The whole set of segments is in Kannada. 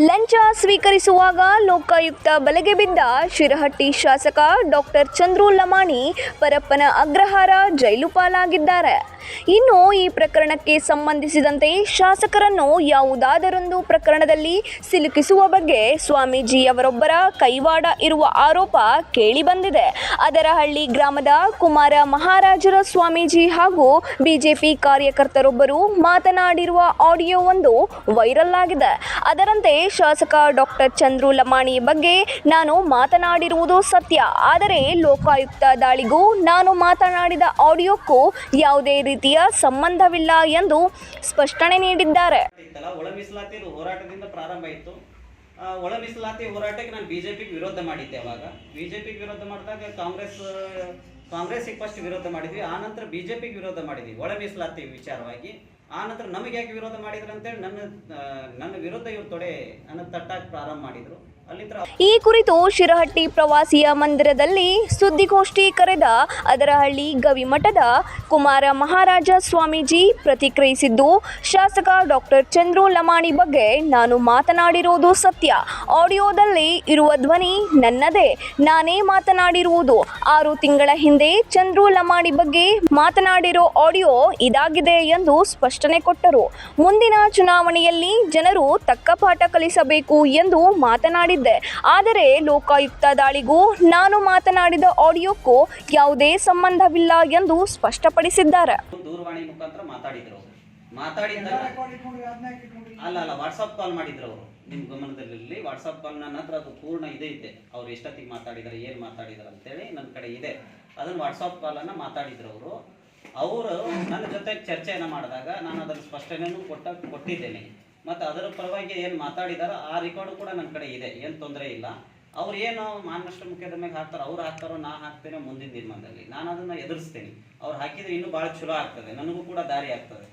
ಲಂಚ ಸ್ವೀಕರಿಸುವಾಗ ಲೋಕಾಯುಕ್ತ ಬಲೆಗೆ ಬಿದ್ದ ಶಿರಹಟ್ಟಿ ಶಾಸಕ ಡಾಕ್ಟರ್ ಚಂದ್ರು ಲಮಾಣಿ ಪರಪ್ಪನ ಅಗ್ರಹಾರ ಜೈಲು ಪಾಲಾಗಿದ್ದಾರೆ. ಇನ್ನು ಈ ಪ್ರಕರಣಕ್ಕೆ ಸಂಬಂಧಿಸಿದಂತೆ ಶಾಸಕರನ್ನು ಯಾವುದಾದರೊಂದು ಪ್ರಕರಣದಲ್ಲಿ ಸಿಲುಕಿಸುವ ಬಗ್ಗೆ ಸ್ವಾಮೀಜಿಯವರೊಬ್ಬರ ಕೈವಾಡ ಇರುವ ಆರೋಪ ಕೇಳಿಬಂದಿದೆ. ಅದರಹಳ್ಳಿ ಗ್ರಾಮದ ಕುಮಾರ ಮಹಾರಾಜರ ಸ್ವಾಮೀಜಿ ಹಾಗೂ ಬಿಜೆಪಿ ಕಾರ್ಯಕರ್ತರೊಬ್ಬರು ಮಾತನಾಡಿರುವ ಆಡಿಯೋವೊಂದು ವೈರಲ್ ಆಗಿದೆ. ಅದರಂತೆ ಶಾಸಕ ಡಾಕ್ಟರ್ ಚಂದ್ರು ಲಮಾಣಿ ಬಗ್ಗೆ ನಾನು ಮಾತನಾಡಿರುವುದು ಸತ್ಯ, ಆದರೆ ಲೋಕಾಯುಕ್ತ ದಾಳಿಗೂ ನಾನು ಮಾತನಾಡಿದ ಆಡಿಯೋಕ್ಕೂ ಯಾವುದೇ ರೀತಿಯ ಸಂಬಂಧವಿಲ್ಲ ಎಂದು ಸ್ಪಷ್ಟನೆ ನೀಡಿದ್ದಾರೆ. ಒಳ ಮೀಸಲಾತಿ ಹೋರಾಟದಿಂದ ಪ್ರಾರಂಭ ಇತ್ತು. ಒಳ ಮೀಸಲಾತಿ ಹೋರಾಟಕ್ಕೆ ನಾನು ಬಿಜೆಪಿಗೆ ವಿರೋಧ ಮಾಡಿದ್ದೆ. ಅವಾಗ ಬಿಜೆಪಿಗೆ ವಿರೋಧ ಮಾಡಿದಾಗ ಕಾಂಗ್ರೆಸ್ಗೆ ಫಸ್ಟ್ ವಿರೋಧ ಮಾಡಿದ್ವಿ, ಆನಂತರ ಬಿಜೆಪಿಗೆ ವಿರೋಧ ಮಾಡಿದ್ವಿ ಒಳ ಮೀಸಲಾತಿ ವಿಚಾರವಾಗಿ. ಆನಂತರ ನಮಗೆ ಯಾಕೆ ವಿರೋಧ ಮಾಡಿದ್ರು ಅಂತೇಳಿ ನನ್ನ ವಿರುದ್ಧ ಇವ್ರು ನನ್ನ ತಟ್ಟಾಗಿ ಪ್ರಾರಂಭ ಮಾಡಿದ್ರು. ಈ ಕುರಿತು ಶಿರಹಟ್ಟಿ ಪ್ರವಾಸಿಯ ಮಂದಿರದಲ್ಲಿ ಸುದ್ದಿಗೋಷ್ಠಿ ಕರೆದ ಅದರಹಳ್ಳಿ ಗವಿಮಠದ ಕುಮಾರ ಮಹಾರಾಜ ಸ್ವಾಮೀಜಿ ಪ್ರತಿಕ್ರಿಯಿಸಿದ್ದು, ಶಾಸಕ ಡಾಕ್ಟರ್ ಚಂದ್ರು ಲಮಾಣಿ ಬಗ್ಗೆ ನಾನು ಮಾತನಾಡಿರುವುದು ಸತ್ಯ. ಆಡಿಯೋದಲ್ಲಿ ಇರುವ ಧ್ವನಿ ನನ್ನದೇ, ನಾನೇ ಮಾತನಾಡಿರುವುದು. 6 ತಿಂಗಳ ಹಿಂದೆ ಚಂದ್ರು ಲಮಾಣಿ ಬಗ್ಗೆ ಮಾತನಾಡಿರೋ ಆಡಿಯೋ ಇದಾಗಿದೆ ಎಂದು ಸ್ಪಷ್ಟನೆ ಕೊಟ್ಟರು. ಮುಂದಿನ ಚುನಾವಣೆಯಲ್ಲಿ ಜನರು ತಕ್ಕ ಪಾಠ ಕಲಿಸಬೇಕು ಎಂದು ಮಾತನಾಡಿದ್ದಾರೆ. ಆದರೆ ಲೋಕಾಯುಕ್ತ ದಾಳಿಗೂ ನಾನು ಮಾತನಾಡಿದ ಆಡಿಯೋಕ್ಕೂ ಯಾವುದೇ ಸಂಬಂಧವಿಲ್ಲ ಎಂದು ಸ್ಪಷ್ಟಪಡಿಸಿದ್ದಾರೆ. ದೂರವಾಣಿ ಮುಖಾಂತರ ಮಾತಾಡಿದ್ರು, ವಾಟ್ಸಪ್ ಕಾಲ್ ಮಾಡಿದ್ರು ಅವರು. ನಿಮ್ಮ ಗಮನದಲ್ಲಿ ವಾಟ್ಸಪ್ ಕಾಲ್ ನನ್ನ ಹತ್ರ ಅದು ಪೂರ್ಣ ಇದೆ. ಅವ್ರು ಎಷ್ಟೊತ್ತಿಗೆ ಮಾತಾಡಿದಾರೆ, ಏನು ಮಾತಾಡಿದಾರೆ ಅಂತೇಳಿ ನನ್ನ ಕಡೆ ಇದೆ. ಅದನ್ನು ವಾಟ್ಸಪ್ ಕಾಲನ್ನು ಮಾತಾಡಿದ್ರು ಅವರು ನನ್ನ ಜೊತೆ ಚರ್ಚೆಯನ್ನು ಮಾಡಿದಾಗ ನಾನು ಅದನ್ನು ಸ್ಪಷ್ಟನೆಯೂ ಕೊಟ್ಟಿದ್ದೇನೆ. ಮತ್ತು ಅದರ ಪರವಾಗಿ ಏನು ಮಾತಾಡಿದಾರೋ ಆ ರೆಕಾರ್ಡು ಕೂಡ ನನ್ನ ಕಡೆ ಇದೆ, ಏನು ತೊಂದರೆ ಇಲ್ಲ. ಅವ್ರು ಏನು ಮಹಾರಾಷ್ಟ್ರ ಮುಖ್ಯದ ಮೇಲೆ ಹಾಕ್ತಾರೋ ಅವ್ರು ಹಾಕ್ತಾರೋ ನಾ ಹಾಕ್ತೇನೆ ಮುಂದಿನ ದಿನಮಾನದಲ್ಲಿ. ನಾನು ಅದನ್ನು ಎದುರಿಸ್ತೇನೆ. ಅವ್ರು ಹಾಕಿದ್ರೆ ಇನ್ನೂ ಭಾಳ ಚಲೋ ಆಗ್ತದೆ, ನನಗೂ ಕೂಡ ದಾರಿ ಆಗ್ತದೆ.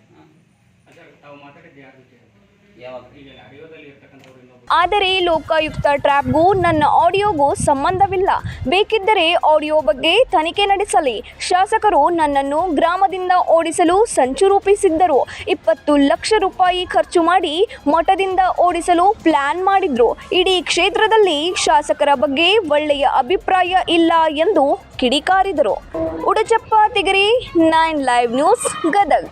ಆದರೆ ಲೋಕಾಯುಕ್ತ ಟ್ರ್ಯಾಪ್ಗೂ ನನ್ನ ಆಡಿಯೋಗೂ ಸಂಬಂಧವಿಲ್ಲ. ಬೇಕಿದ್ದರೆ ಆಡಿಯೋ ಬಗ್ಗೆ ತನಿಖೆ ನಡೆಸಲಿ. ಶಾಸಕರು ನನ್ನನ್ನು ಗ್ರಾಮದಿಂದ ಓಡಿಸಲು ಸಂಚು ರೂಪಿಸಿದ್ದರು. 20 ಲಕ್ಷ ರೂಪಾಯಿ ಖರ್ಚು ಮಾಡಿ ಮಠದಿಂದ ಓಡಿಸಲು ಪ್ಲಾನ್ ಮಾಡಿದ್ರು. ಇಡೀ ಕ್ಷೇತ್ರದಲ್ಲಿ ಶಾಸಕರ ಬಗ್ಗೆ ಒಳ್ಳೆಯ ಅಭಿಪ್ರಾಯ ಇಲ್ಲ ಎಂದು ಕಿಡಿಕಾರಿದರು. ಉಡಚಪ್ಪ ತಿಗರಿ, 9 ಲೈವ್ ನ್ಯೂಸ್, ಗದಗ್.